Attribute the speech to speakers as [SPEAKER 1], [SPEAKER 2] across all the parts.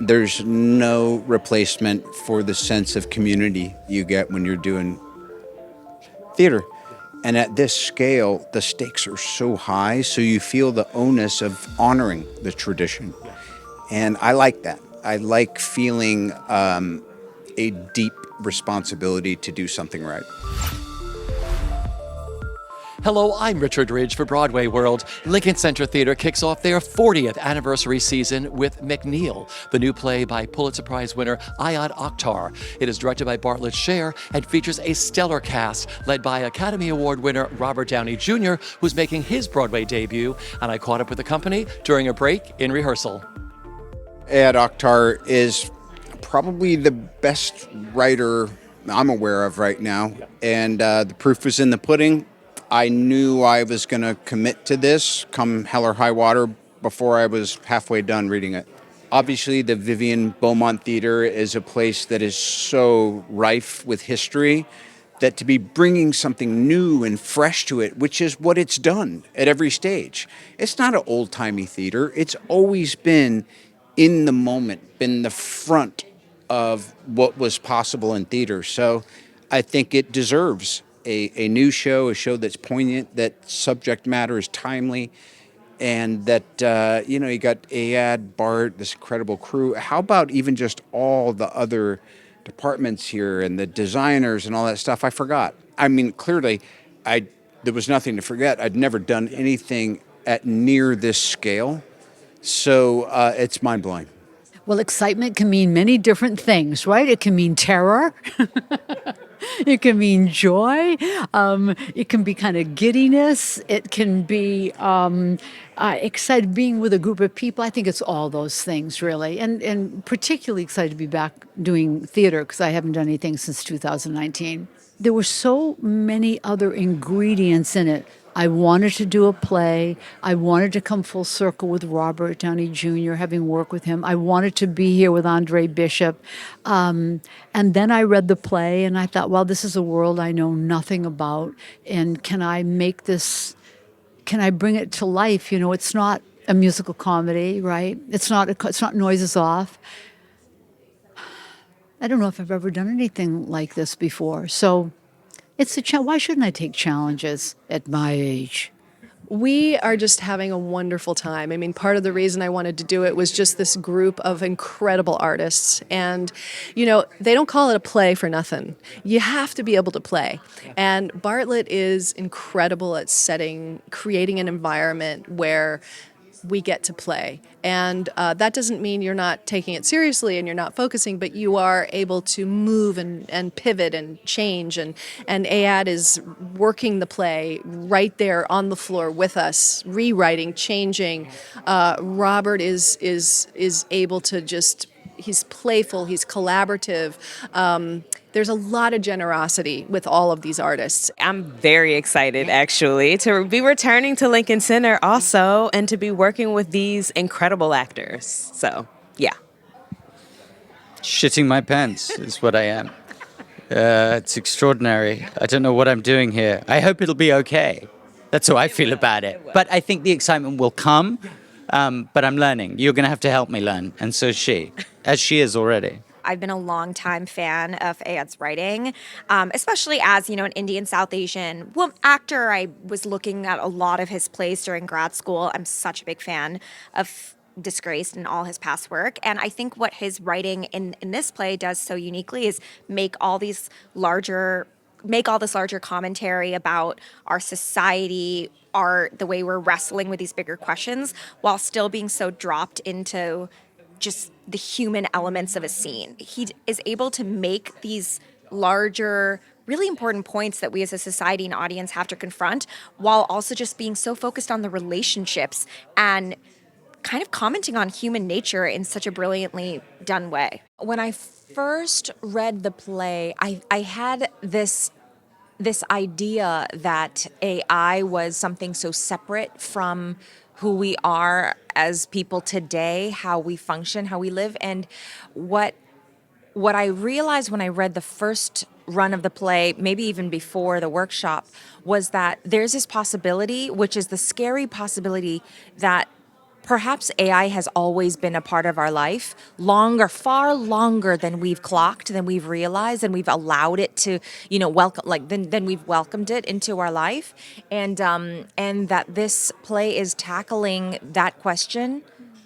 [SPEAKER 1] there's no replacement for the sense of community you get when you're doing theater. And at this scale, the stakes are so high, so you feel the onus of honoring the tradition. And I like that. I like feeling a deep responsibility to do something right.
[SPEAKER 2] Hello, I'm Richard Ridge for Broadway World. Lincoln Center Theater kicks off their 40th anniversary season with McNeal, the new play by Pulitzer Prize winner Ayad Akhtar. It is directed by Bartlett Sher and features a stellar cast led by Academy Award winner Robert Downey Jr., who's making his Broadway debut, and I caught up with the company during a break in rehearsal.
[SPEAKER 1] Ayad Akhtar is probably the best writer I'm aware of right now, and the proof was in the pudding. I knew I was going to commit to this come hell or high water before I was halfway done reading it. Obviously, the Vivian Beaumont Theater is a place that is so rife with history that to be bringing something new and fresh to it, which is what it's done at every stage. It's not an old-timey theater. It's always been in the moment, been the front of what was possible in theater. So I think it deserves a new show, a show that's poignant, that subject matter is timely, and that, you got Ayad, Bart, this incredible crew. How about even just all the other departments here and the designers and all that stuff? I forgot. I mean, clearly, there was nothing to forget. I'd never done anything at near this scale, so it's mind-blowing.
[SPEAKER 3] Well, excitement can mean many different things, right? It can mean terror. It can mean joy. It can be kind of giddiness. It can be excited being with a group of people. I think it's all those things, really. And particularly excited to be back doing theater because I haven't done anything since 2019. There were so many other ingredients in it. I wanted to do a play. I wanted to come full circle with Robert Downey Jr., having worked with him. I wanted to be here with Andre Bishop. And then I read the play and I thought, well, this is a world I know nothing about. And can I bring it to life? It's not a musical comedy, right? It's not Noises Off. I don't know if I've ever done anything like this before. So it's a challenge. Why shouldn't I take challenges at my age?
[SPEAKER 4] We are just having a wonderful time. I mean, part of the reason I wanted to do it was just this group of incredible artists. And, they don't call it a play for nothing. You have to be able to play. And Bartlett is incredible at creating an environment where we get to play. And that doesn't mean you're not taking it seriously and you're not focusing, but you are able to move and pivot and change. And Ayad is working the play right there on the floor with us, rewriting, changing. Robert is able to he's playful, he's collaborative. There's a lot of generosity with all of these artists.
[SPEAKER 5] I'm very excited, actually, to be returning to Lincoln Center also and to be working with these incredible actors. So, yeah.
[SPEAKER 6] Shitting my pants is what I am. It's extraordinary. I don't know what I'm doing here. I hope it'll be okay. That's how I feel about it. But I think the excitement will come, but I'm learning. You're going to have to help me learn, and so is she, as she is already.
[SPEAKER 7] I've been a longtime fan of Ayad's writing, especially as, an Indian South Asian actor. I was looking at a lot of his plays during grad school. I'm such a big fan of Disgraced and all his past work. And I think what his writing in this play does so uniquely is make all this larger commentary about our society, the way we're wrestling with these bigger questions, while still being so dropped into just the human elements of a scene. He is able to make these larger, really important points that we as a society and audience have to confront, while also just being so focused on the relationships and kind of commenting on human nature in such a brilliantly done way.
[SPEAKER 8] When I first read the play, I had this idea that AI was something so separate from who we are as people today, how we function, how we live. And what I realized when I read the first run of the play, maybe even before the workshop, was that there's this possibility, which is the scary possibility, that perhaps AI has always been a part of our life, longer, far longer than we've clocked, than we've realized, and we've allowed it to, welcome, like then we've welcomed it into our life, and that this play is tackling that question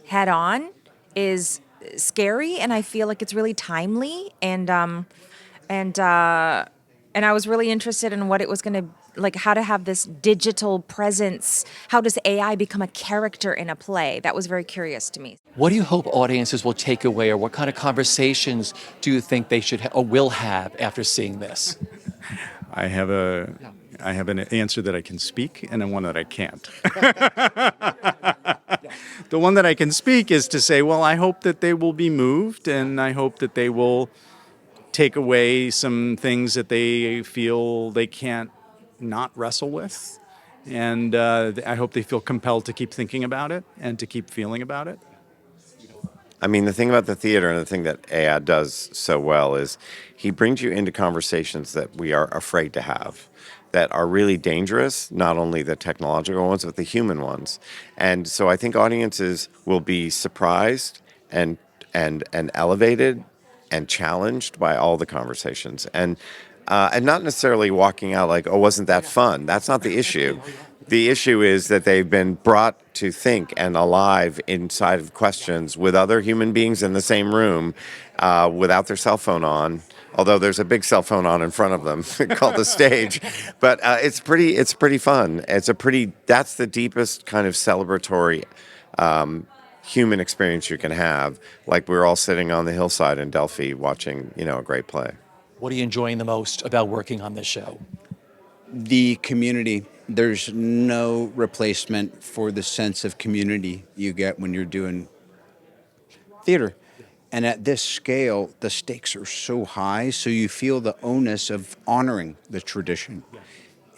[SPEAKER 8] head on is scary, and I feel like it's really timely, and and I was really interested in what it was going to like how to have this digital presence. How does AI become a character in a play? That was very curious to me.
[SPEAKER 2] What do you hope audiences will take away, or what kind of conversations do you think they should or will have after seeing this?
[SPEAKER 9] I have an answer that I can speak and one that I can't. The one that I can speak is to say, well, I hope that they will be moved, and I hope that they will take away some things that they feel they can't not wrestle with. And I hope they feel compelled to keep thinking about it and to keep feeling about it.
[SPEAKER 10] I mean, the thing about the theater and the thing that AI does so well is he brings you into conversations that we are afraid to have, that are really dangerous, not only the technological ones, but the human ones. And so I think audiences will be surprised and elevated and challenged by all the conversations. And not necessarily walking out like, oh, wasn't that fun? That's not the issue. The issue is that they've been brought to think and alive inside of questions with other human beings in the same room without their cell phone on, although there's a big cell phone on in front of them called the stage. But it's pretty fun. That's the deepest kind of celebratory human experience you can have, like we're all sitting on the hillside in Delphi watching, a great play.
[SPEAKER 2] What are you enjoying the most about working on this show?
[SPEAKER 1] The community. There's no replacement for the sense of community you get when you're doing theater. And at this scale, the stakes are so high, so you feel the onus of honoring the tradition.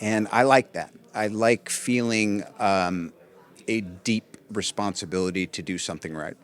[SPEAKER 1] And I like that. I like feeling a deep responsibility to do something right.